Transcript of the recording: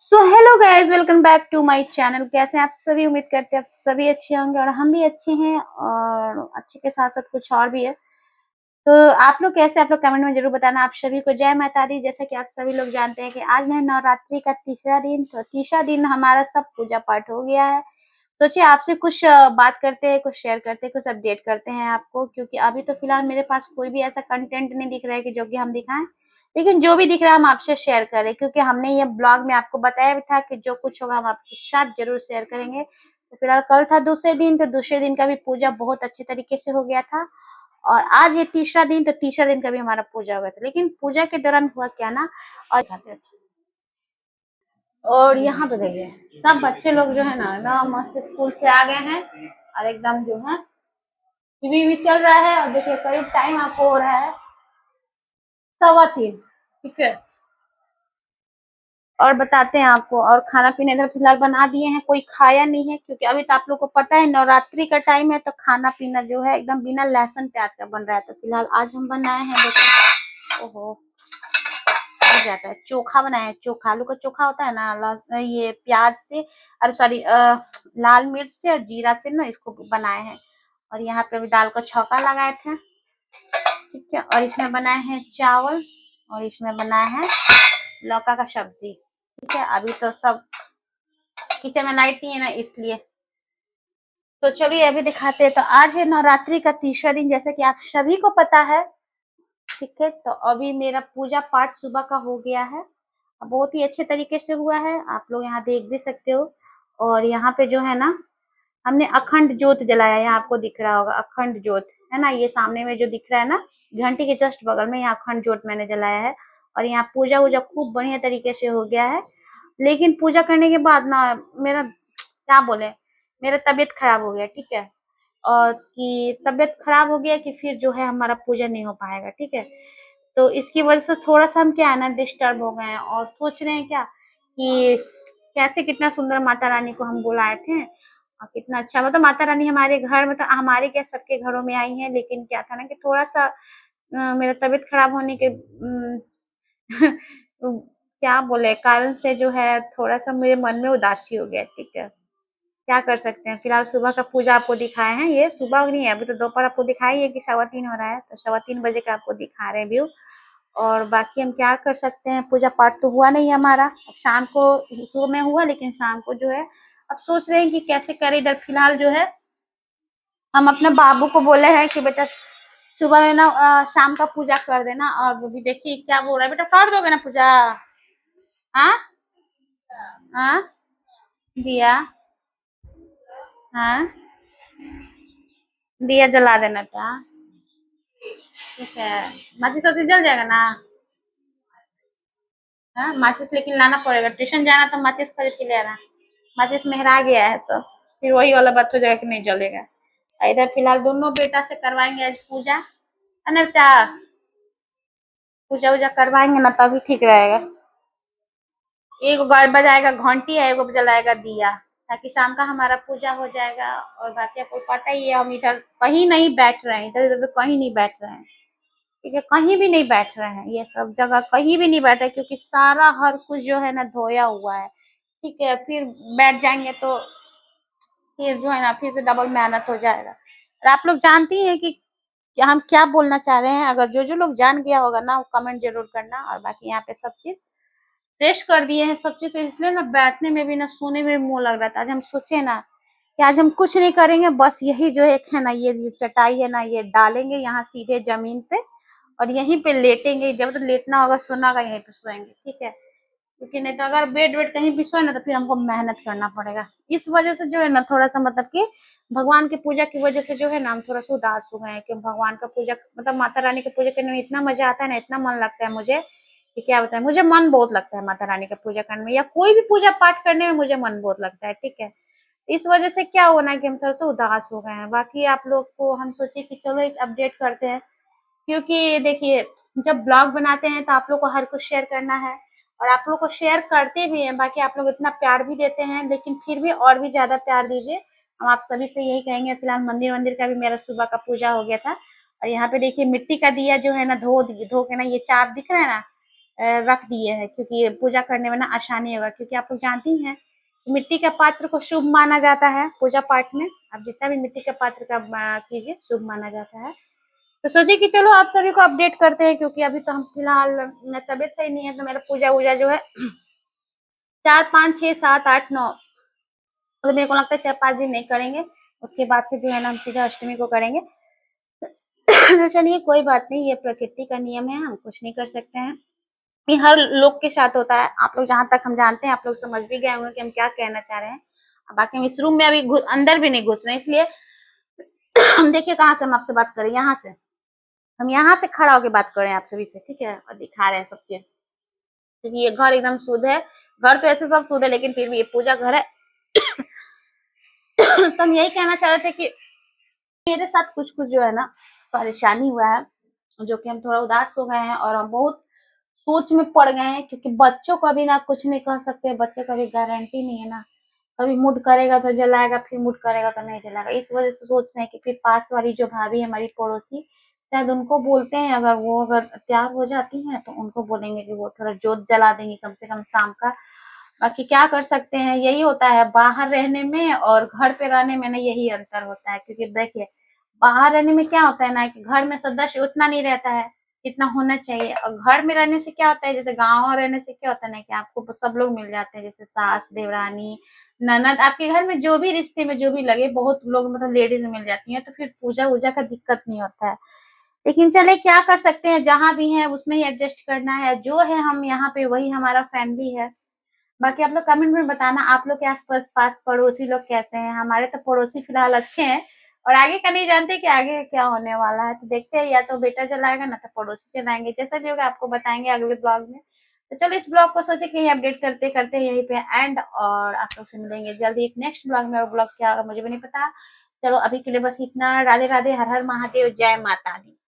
So hello guys, welcome back to my channel. कैसे हैं आप सभी? उम्मीद करते हैं आप सभी अच्छे होंगे और हम भी अच्छे हैं, और अच्छे के साथ साथ कुछ और भी है। तो आप लोग कैसे, आप लोग कमेंट में जरूर बताना। आप सभी को जय माता दी। जैसा कि आप सभी लोग जानते हैं कि आज है नवरात्रि का तीसरा दिन। तो तीसरा दिन हमारा सब पूजा पाठ हो गया है। सोचिए आपसे कुछ बात करते हैं, कुछ शेयर करते हैं, कुछ अपडेट करते हैं आपको, क्योंकि अभी तो फिलहाल मेरे पास कोई भी ऐसा कंटेंट नहीं दिख रहा है कि जो कि हम दिखाएं। लेकिन जो भी दिख रहा है हम आपसे शेयर करें, क्योंकि हमने ये ब्लॉग में आपको बताया भी था कि जो कुछ होगा हम आपके साथ जरूर शेयर करेंगे। तो फिलहाल कल था दूसरे दिन, तो दूसरे दिन का भी पूजा बहुत अच्छे तरीके से हो गया था। और आज ये तीसरा दिन, तो तीसरा दिन का भी हमारा पूजा हो गया था। लेकिन पूजा के दौरान हुआ क्या ना, और यहाँ पे देखिए सब बच्चे लोग जो है ना एकदम मस्त स्कूल से आ गए हैं, और एकदम जो है टीवी भी चल रहा है। और देखिए करीब टाइम आपको हो रहा है 3:15। ठीक है, और बताते हैं आपको। और खाना पीना इधर फिलहाल बना दिए हैं, कोई खाया नहीं है, क्योंकि अभी तो आप लोग को पता है नवरात्रि का टाइम है, तो खाना पीना जो है एकदम बिना लहसुन प्याज का बन रहा है। तो फिलहाल आज हम बनाए हैं, देखो, ओहो जाता है, चोखा बनाया है। चोखा, आलू का चोखा होता है ना, ये प्याज से, अरे सॉरी, लाल मिर्च से और जीरा से ना इसको बनाए हैं। और यहाँ पे भी दाल का छौंका लगाए थे। ठीक है, और इसमें बनाए हैं चावल, और इसमें बनाए हैं लौका का सब्जी। ठीक है, अभी तो सब किचन में लाइट नहीं है ना, इसलिए। तो चलिए अभी दिखाते हैं। तो आज है नवरात्रि का तीसरा दिन, जैसे कि आप सभी को पता है। ठीक है, तो अभी मेरा पूजा पाठ सुबह का हो गया है, बहुत ही अच्छे तरीके से हुआ है, आप लोग यहाँ देख भी सकते हो। और यहाँ पे जो है ना, हमने अखंड ज्योत जलाया है। यहाँ आपको दिख रहा होगा अखंड ज्योत, है ना, ये सामने में जो दिख रहा है ना, घंटी के जस्ट बगल में, यहाँ अखंड ज्योत मैंने जलाया है। और यहाँ पूजा वूजा खूब बढ़िया तरीके से हो गया है। लेकिन पूजा करने के बाद ना मेरा, क्या बोले, मेरा तबीयत खराब हो गया। ठीक है, और कि तबीयत खराब हो गया कि फिर जो है हमारा पूजा नहीं हो पाएगा। ठीक है, तो इसकी वजह से थोड़ा सा हम क्या है ना डिस्टर्ब हो गए हैं, और सोच रहे हैं क्या कि कैसे कितना सुंदर माता रानी को हम बुलाए थे, और कितना अच्छा, मतलब माता रानी हमारे घर में, तो हमारे क्या सबके घरों में आई है। लेकिन क्या था ना कि थोड़ा सा मेरा तबीयत खराब होने के क्या बोले कारण से जो है थोड़ा सा मेरे मन में उदासी हो गया। ठीक है, क्या कर सकते हैं। फिलहाल सुबह का पूजा आपको दिखाए हैं, ये सुबह नहीं है, अभी तो दोपहर आपको दिखाई है कि 3:15 हो रहा है, तो 3:15 बजे का आपको दिखा रहे हैं व्यू। और बाकी हम क्या कर सकते हैं, पूजा पाठ तो हुआ नहीं हमारा। अब शाम को, सुबह में हुआ लेकिन शाम को जो है अब सोच रहे हैं कि कैसे करें। इधर फिलहाल जो है हम अपने बाबू को बोले हैं कि बेटा सुबह में ना शाम का पूजा कर देना। और वो भी देखिए क्या बोल रहा है, बेटा कर दोगे ना पूजा? हाँ हाँ, दिया, हाँ, दिया जला देना था। ठीक है, माचिस वाचिस जल जाएगा ना? हाँ, माचिस लेकिन लाना पड़ेगा, ट्यूशन जाना तो माचिस खरीद के ले आना। माचिस मेहरा गया है तो फिर वही वाला बात हो जाएगा कि नहीं जलेगा। इधर फिलहाल दोनों बेटा से करवाएंगे आज पूजा, है ना बेटा? पूजा वूजा करवाएंगे ना तभी ठीक रहेगा। एगो बजाएगा घंटी है, एगो जलाएगा दिया, ताकि शाम का हमारा पूजा हो जाएगा। और बाकी आपको पता ही है, हम इधर कहीं नहीं बैठ रहे हैं, इधर इधर तो कहीं नहीं बैठ रहे हैं। ठीक है, कहीं भी नहीं बैठ रहे हैं, ये सब जगह कहीं भी नहीं बैठ रहे, क्योंकि सारा हर कुछ जो है ना धोया हुआ है। ठीक है, फिर बैठ जाएंगे तो फिर जो है ना फिर से डबल मेहनत हो जाएगा। और आप लोग जानती हैं कि हम क्या बोलना चाह रहे हैं। अगर जो जो लोग जान गया होगा ना वो कमेंट जरूर करना। और बाकी यहाँ पे सब चीज फ्रेश कर दिए हैं सब चीज, तो इसलिए ना बैठने में भी ना सोने में भी मुंह लग रहा था। आज हम सोचे ना कि आज हम कुछ नहीं करेंगे, बस यही जो एक है ना ये चटाई है ना ये डालेंगे यहाँ सीधे जमीन पे, और यहीं पे लेटेंगे। जब तो लेटना होगा सोना होगा यहीं पे सोएंगे। ठीक है, क्योंकि नहीं तो अगर बेड वेड कहीं भी सोए ना तो फिर हमको मेहनत करना पड़ेगा। इस वजह से जो है ना थोड़ा सा, मतलब कि भगवान की पूजा की वजह से जो है ना हम थोड़ा सा उदास हो गए हैं, कि भगवान का पूजा, मतलब माता रानी की पूजा करने में इतना मजा आता है ना, इतना मन लगता है मुझे कि क्या बताएं। मुझे मन बहुत लगता है माता रानी का पूजा करने में, या कोई भी पूजा पाठ करने में मुझे मन बहुत लगता है। ठीक है, इस वजह से क्या होना है कि हम थोड़ा सा उदास हो गए हैं। बाकी आप लोग को हम सोचे कि चलो एक अपडेट करते हैं, क्योंकि देखिए जब ब्लॉग बनाते हैं तो आप लोग को हर कुछ शेयर करना है, और आप लोग को शेयर करते भी हैं। बाकी आप लोग इतना प्यार भी देते हैं, लेकिन फिर भी और भी ज्यादा प्यार दीजिए, हम आप सभी से यही कहेंगे। फिलहाल मंदिर मंदिर का भी मेरा सुबह का पूजा हो गया था। और यहाँ पे देखिए मिट्टी का दिया जो है ना धो के ना, ये चार दिख रहा है ना, रख दिए हैं, क्योंकि ये पूजा करने में ना आसानी होगा, क्योंकि आप लोग जानती हैं मिट्टी के पात्र को शुभ माना जाता है पूजा पाठ में। आप जितना भी मिट्टी के पात्र का कीजिए शुभ माना जाता है। तो सोचिए कि चलो आप सभी को अपडेट करते हैं, क्योंकि अभी तो हम फिलहाल तबीयत सही नहीं है, तो मेरा पूजा वूजा जो है 4 5 6 7 8 9, तो मेरे को लगता है 4 5 दिन नहीं करेंगे, उसके बाद से जो है ना हम सीधा अष्टमी को करेंगे। तो चलिए कोई बात नहीं, ये प्रकृति का नियम है, हम कुछ नहीं कर सकते हैं। ये हर लोग के साथ होता है। आप लोग जहां तक हम जानते हैं, आप लोग समझ भी गए होंगे कि हम क्या कहना चाह रहे हैं। बाकी हम इस रूम में अभी अंदर भी नहीं घुस रहे, इसलिए हम देखिए कहाँ से हम आपसे बात करें, यहाँ से हम यहाँ से खड़ा होकर बात करें आप सभी से, ठीक है, और दिखा रहे हैं सब चीज, क्योंकि ये घर एकदम शुद्ध है। घर तो ऐसे सब शुद्ध है, लेकिन फिर भी ये पूजा घर है। तो हम यही कहना चाह रहे थे कि मेरे साथ कुछ कुछ जो है ना परेशानी हुआ है, जो कि हम थोड़ा उदास हो गए हैं और हम बहुत सोच में पड़ गए हैं, क्योंकि बच्चों का भी ना कुछ नहीं कह सकते, बच्चे का भी गारंटी नहीं है ना, कभी मूड करेगा तो जलाएगा, फिर मूड करेगा तो नहीं जलाएगा। इस वजह से सोच रहे हैं कि फिर पास वाली जो भाभी है हमारी पड़ोसी, शायद उनको बोलते हैं, अगर वो अगर तैयार हो जाती हैं तो उनको बोलेंगे कि वो थोड़ा जोत जला देंगे कम से कम शाम का। बाकी क्या कर सकते हैं, यही होता है बाहर रहने में और घर पे रहने में ना, यही अंतर होता है। क्योंकि देखिए बाहर रहने में क्या होता है ना कि घर में सदस्य उतना नहीं रहता है जितना होना चाहिए, और घर में रहने से क्या होता है, जैसे गाँव रहने से क्या होता है ना कि आपको सब लोग मिल जाते हैं, जैसे सास देवरानी ननद, आपके घर में जो भी रिश्ते में जो भी लगे बहुत लोग मतलब लेडीज मिल जाती हैं, तो फिर पूजा वूजा का दिक्कत नहीं होता है। लेकिन चले क्या कर सकते हैं, जहाँ भी है उसमें ही एडजस्ट करना है, जो है हम यहाँ पे वही हमारा फैमिली है। बाकी आप लोग कमेंट में बताना आप लोग के आसपास पास पड़ोसी लोग कैसे हैं। हमारे तो पड़ोसी फिलहाल अच्छे हैं, और आगे का नहीं जानते कि आगे क्या होने वाला है, तो देखते हैं, या तो बेटा जलाएगा ना तो पड़ोसी चलाएंगे, जैसा भी होगा आपको बताएंगे अगले ब्लॉग में। तो चलो इस ब्लॉग को सोचे कि अपडेट करते करते यहीं पे एंड, और आप लोग से मिलेंगे जल्दी एक नेक्स्ट ब्लॉग में। और ब्लॉग क्या होगा मुझे भी नहीं पता। चलो अभी के लिए बस इतना। राधे राधे, हर हर महादेव, जय माता दी।